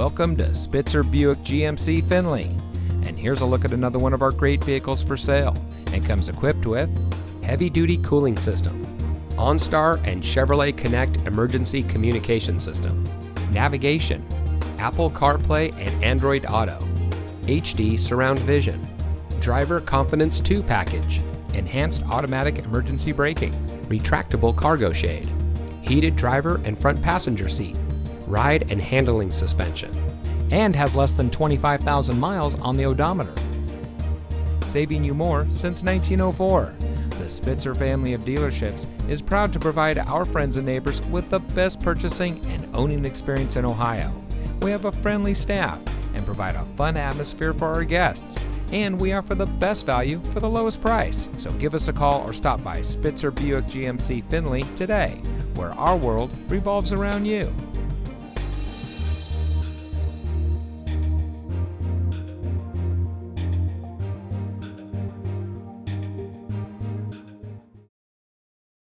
Welcome to Spitzer Buick GMC Findlay. And here's a look at another one of our great vehicles for sale, and comes equipped with heavy-duty cooling system, OnStar and Chevrolet Connect emergency communication system, navigation, Apple CarPlay and Android Auto, HD surround vision, driver confidence 2 package, enhanced automatic emergency braking, retractable cargo shade, heated driver and front passenger seat, ride and handling suspension, and has less than 25,000 miles on the odometer. Saving you more since 1904. The Spitzer family of dealerships is proud to provide our friends and neighbors with the best purchasing and owning experience in Ohio. We have a friendly staff and provide a fun atmosphere for our guests. And we offer the best value for the lowest price. So give us a call or stop by Spitzer Buick GMC Findlay today, where our world revolves around you.